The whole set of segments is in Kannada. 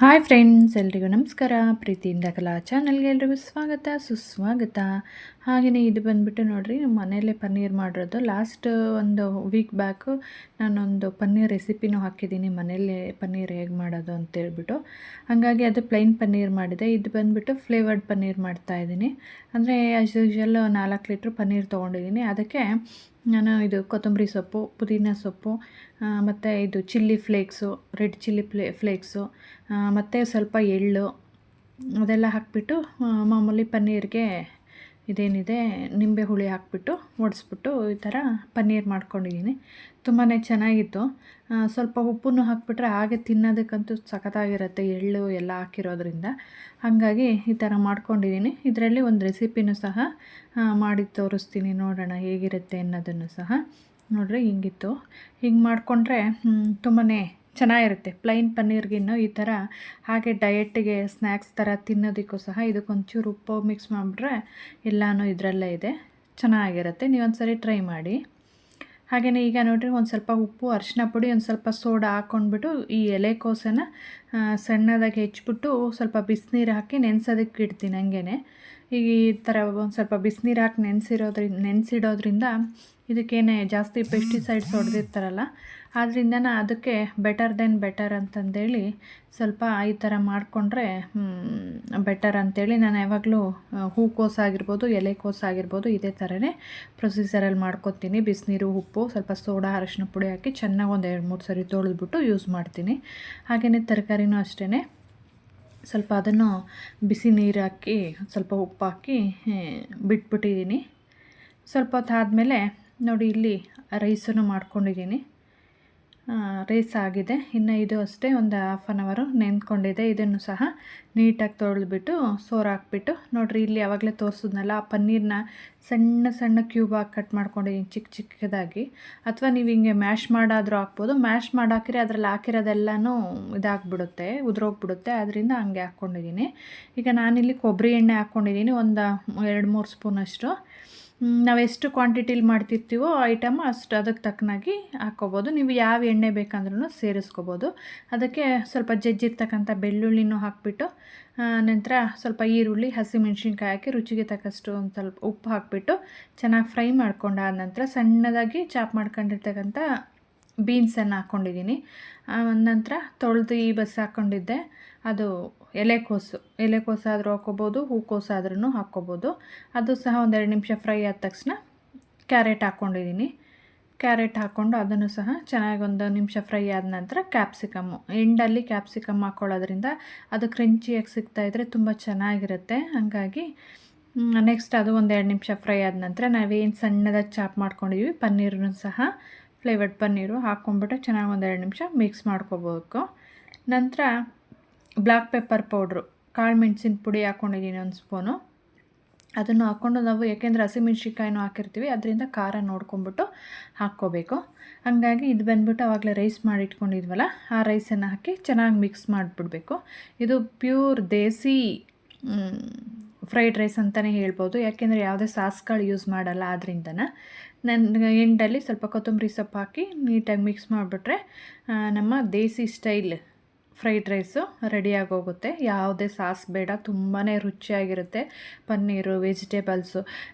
ಹಾಯ್ ಫ್ರೆಂಡ್ಸ್, ಎಲ್ರಿಗೂ ನಮಸ್ಕಾರ. ಪ್ರೀತಿಯಿಂದ ಕಲಾ ಚಾನಲ್ಗೆ ಎಲ್ರಿಗೂ ಸ್ವಾಗತ ಸುಸ್ವಾಗತ. ಹಾಗೆಯೇ ಇದು ಬಂದುಬಿಟ್ಟು ನೋಡಿರಿ, ನಮ್ಮ ಮನೆಯಲ್ಲೇ ಪನ್ನೀರ್ ಮಾಡಿರೋದು. ಲಾಸ್ಟ್ ಒಂದು ವೀಕ್ ಬ್ಯಾಕು ನಾನೊಂದು ಪನ್ನೀರ್ ರೆಸಿಪಿನೂ ಹಾಕಿದ್ದೀನಿ, ಮನೆಯಲ್ಲೇ ಪನ್ನೀರ್ ಹೇಗೆ ಮಾಡೋದು ಅಂತೇಳ್ಬಿಟ್ಟು. ಹಾಗಾಗಿ ಅದು ಪ್ಲೈನ್ ಪನ್ನೀರ್ ಮಾಡಿದೆ. ಇದು ಬಂದುಬಿಟ್ಟು ಫ್ಲೇವರ್ಡ್ ಪನ್ನೀರ್ ಮಾಡ್ತಾಯಿದ್ದೀನಿ. ಅಂದರೆ ಆ್ಯಸ್ ಯೂಶ್ವಲ್ 4 ಲೀಟ್ರ್ ಪನ್ನೀರ್ ತೊಗೊಂಡಿದ್ದೀನಿ. ಅದಕ್ಕೆ ನಾನು ಇದು ಕೊತ್ತಂಬರಿ ಸೊಪ್ಪು, ಪುದೀನ ಸೊಪ್ಪು, ಮತ್ತು ಇದು chilli flakes, red chilli flakes, ಮತ್ತು ಸ್ವಲ್ಪ ಎಳ್ಳು ಅದೆಲ್ಲ ಹಾಕಿಬಿಟ್ಟು ಮಾಮೂಲಿ ಪನ್ನೀರ್ಗೆ ಇದೇನಿದೆ ನಿಂಬೆ ಹುಳಿ ಹಾಕ್ಬಿಟ್ಟು ಒಡಿಸ್ಬಿಟ್ಟು ಈ ಥರ ಪನ್ನೀರ್ ಮಾಡ್ಕೊಂಡಿದ್ದೀನಿ. ತುಂಬಾ ಚೆನ್ನಾಗಿತ್ತು. ಸ್ವಲ್ಪ ಉಪ್ಪನ್ನು ಹಾಕಿಬಿಟ್ರೆ ಹಾಗೆ ತಿನ್ನೋದಕ್ಕಂತೂ ಸಖತ್ತಾಗಿರುತ್ತೆ, ಎಳ್ಳು ಎಲ್ಲ ಹಾಕಿರೋದ್ರಿಂದ. ಹಾಗಾಗಿ ಈ ಥರ ಮಾಡ್ಕೊಂಡಿದ್ದೀನಿ. ಇದರಲ್ಲಿ ಒಂದು ರೆಸಿಪಿನೂ ಸಹ ಮಾಡಿ ತೋರಿಸ್ತೀನಿ, ನೋಡೋಣ ಹೇಗಿರುತ್ತೆ ಅನ್ನೋದನ್ನು ಸಹ. ನೋಡಿರಿ, ಹಿಂಗಿತ್ತು. ಹಿಂಗೆ ಮಾಡಿಕೊಂಡ್ರೆ ತುಂಬಾ ಚೆನ್ನಾಗಿರುತ್ತೆ. ಪ್ಲೈನ್ ಪನ್ನೀರ್ಗಿನ್ನು ಈ ಥರ ಹಾಗೆ ಡಯೆಟ್ಟಿಗೆ ಸ್ನ್ಯಾಕ್ಸ್ ಥರ ತಿನ್ನೋದಕ್ಕೂ ಸಹ ಇದಕ್ಕೊಂಚೂರು ಉಪ್ಪು ಮಿಕ್ಸ್ ಮಾಡಿಬಿಟ್ರೆ ಎಲ್ಲನೂ ಇದರಲ್ಲೇ ಇದೆ, ಚೆನ್ನಾಗಿರುತ್ತೆ. ನೀವೊಂದು ಸರಿ ಟ್ರೈ ಮಾಡಿ. ಹಾಗೆಯೇ ಈಗ ನೋಡಿರಿ, ಒಂದು ಸ್ವಲ್ಪ ಉಪ್ಪು, ಅರಿಶಿನ ಪುಡಿ, ಒಂದು ಸ್ವಲ್ಪ ಸೋಡಾ ಹಾಕ್ಕೊಂಡ್ಬಿಟ್ಟು ಈ ಎಲೆಕೋಸನ್ನು ಸಣ್ಣದಾಗಿ ಹೆಚ್ಚಿಬಿಟ್ಟು ಸ್ವಲ್ಪ ಬಿಸಿನೀರು ಹಾಕಿ ನೆನೆಸೋದಕ್ಕೆ ಇಡ್ತೀನಿ. ಹಂಗೇ ಈ ಥರ ಒಂದು ಸ್ವಲ್ಪ ಬಿಸಿನೀರು ಹಾಕಿ ನೆನೆಸಿಡೋದ್ರಿಂದ ಇದಕ್ಕೇನೆ ಜಾಸ್ತಿ ಪೆಸ್ಟಿಸೈಡ್ಸ್ ಹೊಡೆದಿರ್ತಾರಲ್ಲ, ಆದ್ದರಿಂದ ಅದಕ್ಕೆ ಬೆಟರ್ ಅಂತಂದೇಳಿ ಸ್ವಲ್ಪ ಈ ಥರ ಮಾಡಿಕೊಂಡ್ರೆ ಬೆಟರ್ ಅಂಥೇಳಿ ನಾನು ಯಾವಾಗಲೂ ಹೂಕೋಸು ಆಗಿರ್ಬೋದು, ಎಲೆಕೋಸು ಆಗಿರ್ಬೋದು, ಇದೇ ಥರನೇ ಪ್ರೊಸೀಜರಲ್ಲಿ ಮಾಡ್ಕೊತೀನಿ. ಬಿಸಿನೀರು, ಉಪ್ಪು, ಸ್ವಲ್ಪ ಸೋಡಾ, ಅರಿಶಿನ ಪುಡಿ ಹಾಕಿ ಚೆನ್ನಾಗಿ ಒಂದು 2-3 ಸರಿ ತೊಳೆದ್ಬಿಟ್ಟು ಯೂಸ್ ಮಾಡ್ತೀನಿ. ಹಾಗೆಯೇ ತರಕಾರಿನೂ ಅಷ್ಟೇ, ಸ್ವಲ್ಪ ಅದನ್ನು ಬಿಸಿ ನೀರು ಹಾಕಿ ಸ್ವಲ್ಪ ಉಪ್ಪು ಹಾಕಿ ಬಿಟ್ಬಿಟ್ಟಿದ್ದೀನಿ. ಸ್ವಲ್ಪ ಹೊತ್ತು ಆದಮೇಲೆ ನೋಡಿ, ಇಲ್ಲಿ ರೈಸನ್ನು ಮಾಡ್ಕೊಂಡಿದ್ದೀನಿ. ರೈಸ್ ಆಗಿದೆ. ಇನ್ನು ಇದು ಅಷ್ಟೇ ಒಂದು 1/2 ಅವರ್ ನೆಂದ್ಕೊಂಡಿದೆ. ಇದನ್ನು ಸಹ ನೀಟಾಗಿ ತೊಳೆದ್ಬಿಟ್ಟು ಸೋರು ಹಾಕ್ಬಿಟ್ಟು, ನೋಡಿರಿ ಇಲ್ಲಿ ಆವಾಗಲೇ ತೋರಿಸಿದ್ನಲ್ಲ, ಆ ಪನ್ನೀರನ್ನ ಸಣ್ಣ ಸಣ್ಣ ಕ್ಯೂಬಾಗಿ ಕಟ್ ಮಾಡ್ಕೊಂಡಿದ್ದೀನಿ, ಚಿಕ್ಕದಾಗಿ. ಅಥವಾ ನೀವು ಹಿಂಗೆ ಮ್ಯಾಶ್ ಮಾಡಾದರೂ ಹಾಕ್ಬೋದು. ಮ್ಯಾಶ್ ಮಾಡಾಕಿದ್ರೆ ಅದರಲ್ಲಿ ಹಾಕಿರೋದೆಲ್ಲನೂ ಇದಾಗಿಬಿಡುತ್ತೆ, ಉದುರೋಗ್ಬಿಡುತ್ತೆ. ಅದರಿಂದ ಹಂಗೆ ಹಾಕ್ಕೊಂಡಿದ್ದೀನಿ. ಈಗ ನಾನಿಲ್ಲಿ ಕೊಬ್ಬರಿ ಎಣ್ಣೆ ಹಾಕ್ಕೊಂಡಿದ್ದೀನಿ, ಒಂದು 2-3 ಸ್ಪೂನಷ್ಟು. ನಾವೆಷ್ಟು ಕ್ವಾಂಟಿಟಿಲಿ ಮಾಡ್ತಿರ್ತೀವೋ ಐಟಮ್ ಅಷ್ಟು ಅದಕ್ಕೆ ತಕ್ಕನಾಗಿ ಹಾಕ್ಕೋಬೋದು. ನೀವು ಯಾವ ಎಣ್ಣೆ ಬೇಕಂದ್ರೂ ಸೇರಿಸ್ಕೋಬೋದು. ಅದಕ್ಕೆ ಸ್ವಲ್ಪ ಜಜ್ಜಿರ್ತಕ್ಕಂಥ ಬೆಳ್ಳುಳ್ಳಿನೂ ಹಾಕಿಬಿಟ್ಟು, ನಂತರ ಸ್ವಲ್ಪ ಈರುಳ್ಳಿ, ಹಸಿಮೆಣ್ಸಿನ್ಕಾಯಿ ಹಾಕಿ ರುಚಿಗೆ ತಕ್ಕಷ್ಟು ಒಂದು ಸ್ವಲ್ಪ ಉಪ್ಪು ಹಾಕಿಬಿಟ್ಟು ಚೆನ್ನಾಗಿ ಫ್ರೈ ಮಾಡ್ಕೊಂಡಾದ ನಂತರ ಸಣ್ಣದಾಗಿ ಚಾಪ್ ಮಾಡ್ಕೊಂಡಿರ್ತಕ್ಕಂಥ ಬೀನ್ಸನ್ನು ಹಾಕ್ಕೊಂಡಿದ್ದೀನಿ. ನಂತರ ತೊಳೆದು ಈ ಬಸ್ ಹಾಕ್ಕೊಂಡಿದ್ದೆ, ಅದು ಎಲೆಕೋಸಾದರೂ ಹಾಕ್ಕೋಬೋದು, ಹೂಕೋಸಾದ್ರೂ ಹಾಕ್ಕೋಬೋದು. ಅದು ಸಹ ಒಂದು 2 ನಿಮಿಷ ಫ್ರೈ ಆದ ತಕ್ಷಣ ಕ್ಯಾರೆಟ್ ಹಾಕ್ಕೊಂಡಿದ್ದೀನಿ. ಕ್ಯಾರೆಟ್ ಹಾಕ್ಕೊಂಡು ಅದನ್ನು ಸಹ ಚೆನ್ನಾಗಿ ಒಂದು ನಿಮಿಷ ಫ್ರೈ ಆದ ನಂತರ ಕ್ಯಾಪ್ಸಿಕಮ್ಮು, ಎಂಡಲ್ಲಿ ಕ್ಯಾಪ್ಸಿಕಮ್ ಹಾಕ್ಕೊಳ್ಳೋದ್ರಿಂದ ಅದು ಕ್ರಂಚಿಯಾಗಿ ಸಿಗ್ತಾಯಿದ್ರೆ ತುಂಬ ಚೆನ್ನಾಗಿರುತ್ತೆ. ಹಾಗಾಗಿ ನೆಕ್ಸ್ಟ್ ಅದು ಒಂದು 2 ನಿಮಿಷ ಫ್ರೈ ಆದ ನಂತರ ನಾವೇನು ಸಣ್ಣದಾಗಿ ಚಾಪ್ ಮಾಡ್ಕೊಂಡಿದ್ದೀವಿ ಪನ್ನೀರನ್ನು ಸಹ, ಫ್ಲೇವರ್ಡ್ ಪನ್ನೀರು ಹಾಕ್ಕೊಂಡ್ಬಿಟ್ಟು ಚೆನ್ನಾಗಿ ಒಂದು 2 ನಿಮಿಷ ಮಿಕ್ಸ್ ಮಾಡ್ಕೋಬೇಕು. ನಂತರ ಬ್ಲ್ಯಾಕ್ ಪೆಪ್ಪರ್ ಪೌಡ್ರು, ಕಾಳು ಮೆಣಸಿನ ಪುಡಿ ಹಾಕ್ಕೊಂಡಿದ್ದೀನಿ 1 ಸ್ಪೂನು. ಅದನ್ನು ಹಾಕ್ಕೊಂಡು ನಾವು, ಯಾಕೆಂದರೆ ಹಸಿಮೆಣ್ಸಿನ್ಕಾಯಿನೂ ಹಾಕಿರ್ತೀವಿ, ಅದರಿಂದ ಖಾರ ನೋಡ್ಕೊಂಬಿಟ್ಟು ಹಾಕ್ಕೋಬೇಕು. ಹಾಗಾಗಿ ಇದು ಬಂದುಬಿಟ್ಟು ಆವಾಗಲೇ ರೈಸ್ ಮಾಡಿ ಇಟ್ಕೊಂಡಿದ್ವಲ್ಲ, ಆ ರೈಸನ್ನು ಹಾಕಿ ಚೆನ್ನಾಗಿ ಮಿಕ್ಸ್ ಮಾಡಿಬಿಡ್ಬೇಕು. ಇದು ಪ್ಯೂರ್ ದೇಸಿ ಫ್ರೈಡ್ ರೈಸ್ ಅಂತಲೇ ಹೇಳ್ಬೋದು, ಯಾಕೆಂದರೆ ಯಾವುದೇ ಸಾಸ್ಗಳು ಯೂಸ್ ಮಾಡಲ್ಲ. ಆದ್ರಿಂದನೇ ನಾನು ಎಂಡಲ್ಲಿ ಸ್ವಲ್ಪ ಕೊತ್ತಂಬರಿ ಸೊಪ್ಪು ಹಾಕಿ ನೀಟಾಗಿ ಮಿಕ್ಸ್ ಮಾಡಿಬಿಟ್ರೆ ನಮ್ಮ ದೇಸಿ ಸ್ಟೈಲ್ ಫ್ರೈಡ್ ರೈಸು ರೆಡಿಯಾಗಿ ಹೋಗುತ್ತೆ. ಯಾವುದೇ ಸಾಸ್ ಬೇಡ, ತುಂಬಾ ರುಚಿಯಾಗಿರುತ್ತೆ. ಪನ್ನೀರು, ವೆಜಿಟೇಬಲ್ಸು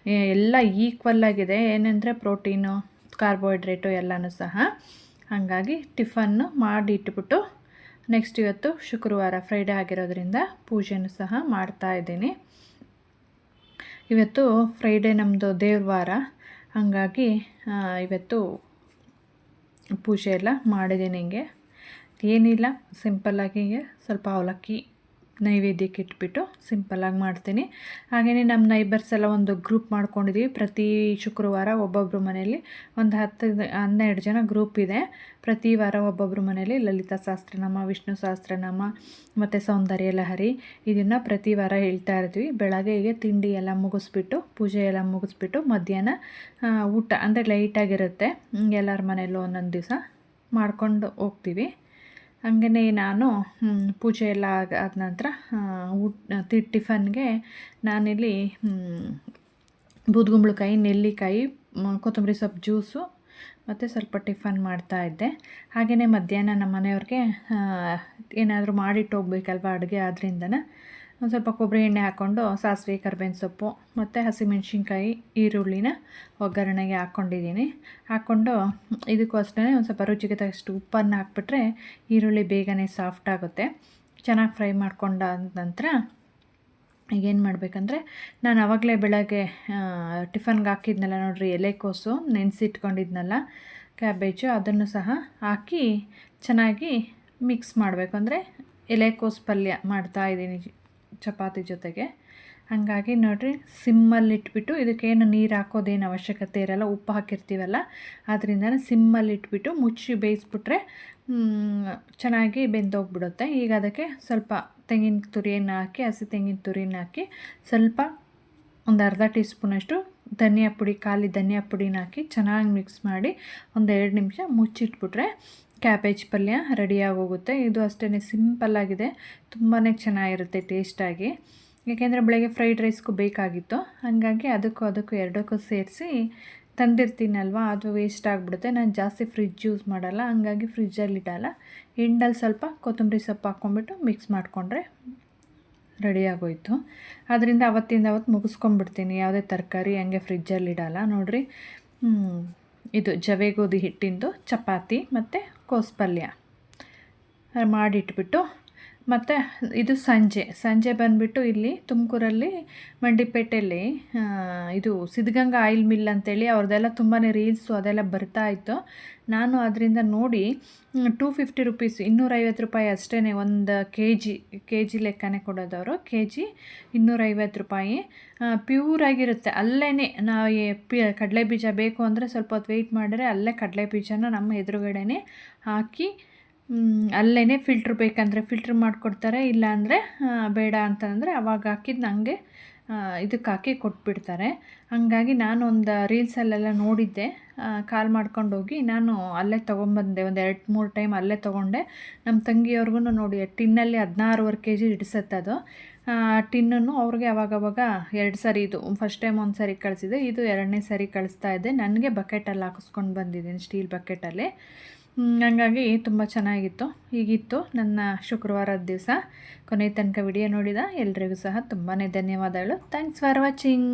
ಎಲ್ಲ ಈಕ್ವಲ್ಲಾಗಿದೆ, ಏನಂದರೆ ಪ್ರೋಟೀನು, ಕಾರ್ಬೋಹೈಡ್ರೇಟು ಎಲ್ಲನೂ ಸಹ. ಹಾಗಾಗಿ ಟಿಫನ್ನು ಮಾಡಿ ಇಟ್ಬಿಟ್ಟು ನೆಕ್ಸ್ಟ್ ಇವತ್ತು ಶುಕ್ರವಾರ, ಫ್ರೈಡೇ ಆಗಿರೋದ್ರಿಂದ ಪೂಜೆನೂ ಸಹ ಮಾಡ್ತಾಯಿದ್ದೀನಿ. ಇವತ್ತು ಫ್ರೈಡೇ ನಮ್ಮದು ದೇವ್ರ ವಾರ, ಹಾಗಾಗಿ ಇವತ್ತು ಪೂಜೆ ಎಲ್ಲ ಮಾಡಿದ್ದೀನಿ. ಹಿಂಗೆ ಏನಿಲ್ಲ, ಸಿಂಪಲ್ಲಾಗಿ ಸ್ವಲ್ಪ ಅವಲಕ್ಕಿ ನೈವೇದ್ಯಕ್ಕೆ ಇಟ್ಬಿಟ್ಟು ಸಿಂಪಲ್ಲಾಗಿ ಮಾಡ್ತೀನಿ. ಹಾಗೆಯೇ ನಮ್ಮ ನೈಬರ್ಸ್ ಎಲ್ಲ ಒಂದು ಗ್ರೂಪ್ ಮಾಡ್ಕೊಂಡಿದ್ದೀವಿ. ಪ್ರತಿ ಶುಕ್ರವಾರ ಒಬ್ಬೊಬ್ಬರು ಮನೆಯಲ್ಲಿ ಒಂದು 10-12 ಜನ ಗ್ರೂಪ್ ಇದೆ. ಪ್ರತಿ ವಾರ ಒಬ್ಬೊಬ್ಬರು ಮನೆಯಲ್ಲಿ ಲಲಿತಾ ಸಹಸ್ರನಾಮ, ವಿಷ್ಣು ಸಹಸ್ರನಾಮ ಮತ್ತು ಸೌಂದರ್ಯ ಲಹರಿ ಇದನ್ನು ಪ್ರತಿ ವಾರ ಹೇಳ್ತಾ ಇರ್ತೀವಿ. ಬೆಳಗ್ಗೆಗೆ ತಿಂಡಿ ಎಲ್ಲ ಮುಗಿಸ್ಬಿಟ್ಟು, ಪೂಜೆ ಎಲ್ಲ ಮುಗಿಸ್ಬಿಟ್ಟು ಮಧ್ಯಾಹ್ನ ಊಟ ಅಂದರೆ ಲೈಟಾಗಿರುತ್ತೆ, ಎಲ್ಲರ ಮನೆಯಲ್ಲೂ ಒಂದೊಂದು ದಿವಸ ಮಾಡ್ಕೊಂಡು ಹೋಗ್ತೀವಿ. ಹಾಗೆಯೇ ನಾನು ಪೂಜೆ ಎಲ್ಲ ಆದ ನಂತರ ಟಿಫನ್ಗೆ ನಾನಿಲ್ಲಿ ಬೂದುಗುಂಬಳಕಾಯಿ, ನೆಲ್ಲಿಕಾಯಿ, ಕೊತ್ತಂಬರಿ ಸೊಪ್ಪು ಜ್ಯೂಸು ಮತ್ತು ಸ್ವಲ್ಪ ಟಿಫನ್ ಮಾಡ್ತಾಯಿದ್ದೆ. ಹಾಗೆಯೇ ಮಧ್ಯಾಹ್ನ ನಮ್ಮ ಮನೆಯವ್ರಿಗೆ ಏನಾದರೂ ಮಾಡಿಟ್ಟು ಹೋಗ್ಬೇಕಲ್ವ ಅಡುಗೆ, ಆದ್ರಿಂದನೇ ಒಂದು ಸ್ವಲ್ಪ ಕೊಬ್ಬರಿ ಎಣ್ಣೆ ಹಾಕ್ಕೊಂಡು ಸಾಸಿವೆ, ಕರಿಬೇವಿನ ಸೊಪ್ಪು ಮತ್ತು ಹಸಿಮೆಣ್ಸಿನ್ಕಾಯಿ, ಈರುಳ್ಳಿನ ಒಗ್ಗರಣೆಗೆ ಹಾಕ್ಕೊಂಡಿದ್ದೀನಿ. ಹಾಕ್ಕೊಂಡು ಇದಕ್ಕೂ ಅಷ್ಟೇ ಒಂದು ಸ್ವಲ್ಪ ರುಚಿಗೆ ತಕ್ಕಷ್ಟು ಉಪ್ಪನ್ನು ಹಾಕ್ಬಿಟ್ರೆ ಈರುಳ್ಳಿ ಬೇಗನೆ ಸಾಫ್ಟ್ ಆಗುತ್ತೆ. ಚೆನ್ನಾಗಿ ಫ್ರೈ ಮಾಡ್ಕೊಂಡ ನಂತರ ಈಗೇನು ಮಾಡಬೇಕಂದ್ರೆ, ನಾನು ಆವಾಗಲೇ ಬೆಳಗ್ಗೆ ಟಿಫನ್ಗೆ ಹಾಕಿದ್ನಲ್ಲ ನೋಡಿರಿ, ಎಲೆಕೋಸು ನೆನೆಸಿಟ್ಕೊಂಡಿದ್ನಲ್ಲ ಕ್ಯಾಬೇಜು, ಅದನ್ನು ಸಹ ಹಾಕಿ ಚೆನ್ನಾಗಿ ಮಿಕ್ಸ್ ಮಾಡಬೇಕು. ಅಂದರೆ ಎಲೆಕೋಸು ಪಲ್ಯ ಮಾಡ್ತಾಯಿದ್ದೀನಿ ಚಪಾತಿ ಜೊತೆಗೆ. ಹಾಗಾಗಿ ನೋಡಿರಿ, ಸಿಮ್ಮಲ್ಲಿಟ್ಬಿಟ್ಟು, ಇದಕ್ಕೇನು ನೀರು ಹಾಕೋದೇನು ಅವಶ್ಯಕತೆ ಇರಲ್ಲ, ಉಪ್ಪು ಹಾಕಿರ್ತೀವಲ್ಲ, ಅದರಿಂದನೇ ಸಿಮ್ಮಲ್ಲಿಟ್ಬಿಟ್ಟು ಮುಚ್ಚಿ ಬೇಯಿಸ್ಬಿಟ್ರೆ ಚೆನ್ನಾಗಿ ಬೆಂದೋಗ್ಬಿಡುತ್ತೆ. ಈಗ ಅದಕ್ಕೆ ಸ್ವಲ್ಪ ತೆಂಗಿನ ತುರಿಯನ್ನು ಹಾಕಿ, ಹಸಿ ತೆಂಗಿನ ತುರಿನ ಹಾಕಿ, ಸ್ವಲ್ಪ ಒಂದು ಅರ್ಧ ಟೀ ಸ್ಪೂನಷ್ಟು ಧನಿಯಾ ಪುಡಿ, ಖಾಲಿ ಧನಿಯಾ ಪುಡಿನ ಹಾಕಿ ಚೆನ್ನಾಗಿ ಮಿಕ್ಸ್ ಮಾಡಿ ಒಂದು 2 ನಿಮಿಷ ಮುಚ್ಚಿಟ್ಬಿಟ್ರೆ ಕ್ಯಾಬೇಜ್ ಪಲ್ಯ ರೆಡಿಯಾಗಿ ಹೋಗುತ್ತೆ. ಇದು ಅಷ್ಟೇ ಸಿಂಪಲ್ಲಾಗಿದೆ, ತುಂಬಾ ಚೆನ್ನಾಗಿರುತ್ತೆ ಟೇಸ್ಟಾಗಿ. ಏಕೆಂದರೆ ಬೆಳಗ್ಗೆ ಫ್ರೈಡ್ ರೈಸ್ಗೂ ಬೇಕಾಗಿತ್ತು, ಹಾಗಾಗಿ ಅದಕ್ಕೂ ಎರಡಕ್ಕೂ ಸೇರಿಸಿ ತಂದಿರ್ತೀನಲ್ವ, ಅದು ವೇಸ್ಟ್ ಆಗಿಬಿಡುತ್ತೆ. ನಾನು ಜಾಸ್ತಿ ಫ್ರಿಡ್ಜ್ ಯೂಸ್ ಮಾಡಲ್ಲ, ಹಾಗಾಗಿ ಫ್ರಿಜ್ಜಲ್ಲಿ ಇಡಲ್ಲ. ಎಂಡಲ್ಲಿ ಸ್ವಲ್ಪ ಕೊತ್ತಂಬರಿ ಸೊಪ್ಪು ಹಾಕ್ಕೊಂಬಿಟ್ಟು ಮಿಕ್ಸ್ ಮಾಡಿಕೊಂಡ್ರೆ ರೆಡಿಯಾಗೋಯ್ತು. ಅದರಿಂದ ಅವತ್ತಿಂದ ಅವತ್ತು ಮುಗಿಸ್ಕೊಂಡ್ಬಿಡ್ತೀನಿ, ಯಾವುದೇ ತರಕಾರಿ ಹಂಗೆ ಫ್ರಿಜ್ಜಲ್ಲಿ ಇಡಲ್ಲ. ನೋಡಿರಿ, ಇದು ಜವೆ ಗೋಧಿ ಹಿಟ್ಟಿಂದು ಚಪಾತಿ ಮತ್ತು ಕೋಸು ಪಲ್ಯ ಮಾಡಿಟ್ಬಿಟ್ಟು, ಮತ್ತು ಇದು ಸಂಜೆ ಬಂದುಬಿಟ್ಟು ಇಲ್ಲಿ ತುಮಕೂರಲ್ಲಿ ಮಂಡಿಪೇಟೆಯಲ್ಲಿ ಇದು ಸಿದ್ಧಗಂಗಾ ಆಯಿಲ್ ಮಿಲ್ ಅಂತೇಳಿ ಅವ್ರದ್ದೆಲ್ಲ ತುಂಬಾ ರೀಲ್ಸು ಅದೆಲ್ಲ ಬರ್ತಾಯಿತ್ತು. ನಾನು ಅದರಿಂದ ನೋಡಿ 250 ರುಪೀಸ್, 250 ರೂಪಾಯಿ ಅಷ್ಟೇ, ಒಂದು ಕೆ ಜಿ ಲೆಕ್ಕನೇ ಕೊಡೋದವರು. ಕೆ ಜಿ 250 ರೂಪಾಯಿ. ಪ್ಯೂರಾಗಿರುತ್ತೆ. ಅಲ್ಲೇ ನಾವು ಕಡಲೆ ಬೀಜ ಬೇಕು ಅಂದರೆ ಸ್ವಲ್ಪ ಹೊತ್ತು ವೆಯ್ಟ್ ಮಾಡಿದ್ರೆ ಅಲ್ಲೇ ಕಡಲೆ ಬೀಜನ ನಮ್ಮ ಎದುರುಗಡೆನೇ ಹಾಕಿ ಅಲ್ಲೇ ಫಿಲ್ಟ್ರ್ ಬೇಕಂದರೆ ಫಿಲ್ಟ್ರ್ ಮಾಡಿಕೊಡ್ತಾರೆ, ಇಲ್ಲಾಂದರೆ ಬೇಡ ಅಂತಂದರೆ ಅವಾಗ ಹಾಕಿದ್ದು ನನಗೆ ಇದಕ್ಕೆ ಹಾಕಿ ಕೊಟ್ಬಿಡ್ತಾರೆ. ಹಾಗಾಗಿ ನಾನು ಒಂದು ರೀಲ್ಸಲ್ಲೆಲ್ಲ ನೋಡಿದ್ದೆ, ಕಾಲ್ ಮಾಡ್ಕೊಂಡೋಗಿ ನಾನು ಅಲ್ಲೇ ತೊಗೊಂಬಂದೆ. ಒಂದು 2-3 ಟೈಮ್ ಅಲ್ಲೇ ತೊಗೊಂಡೆ. ನಮ್ಮ ತಂಗಿಯವ್ರಿಗೂ ನೋಡಿ, ಟಿನ್ನಲ್ಲಿ 16.5 kg ಹಿಡಿಸತ್ತದು. ಟಿನ್ನನ್ನು ಅವ್ರಿಗೆ ಅವಾಗವಾಗ 2 ಸರಿ, ಇದು ಫಸ್ಟ್ ಟೈಮ್ ಒಂದು ಸರಿ ಕಳಿಸಿದೆ, ಇದು 2ನೇ ಸರಿ ಕಳಿಸ್ತಾ ಇದ್ದೆ. ನನಗೆ ಬಕೆಟಲ್ಲಿ ಹಾಕಿಸ್ಕೊಂಡು ಬಂದಿದ್ದೀನಿ, ಸ್ಟೀಲ್ ಬಕೆಟಲ್ಲಿ. ಹಾಗಾಗಿ ತುಂಬ ಚೆನ್ನಾಗಿತ್ತು. ಹೀಗಿತ್ತು ನನ್ನ ಶುಕ್ರವಾರದ ದಿವಸ. ಕೊನೆ ತನಕ ವಿಡಿಯೋ ನೋಡಿದ ಎಲ್ರಿಗೂ ಸಹ ತುಂಬಾ ಧನ್ಯವಾದಗಳು. Thanks for watching.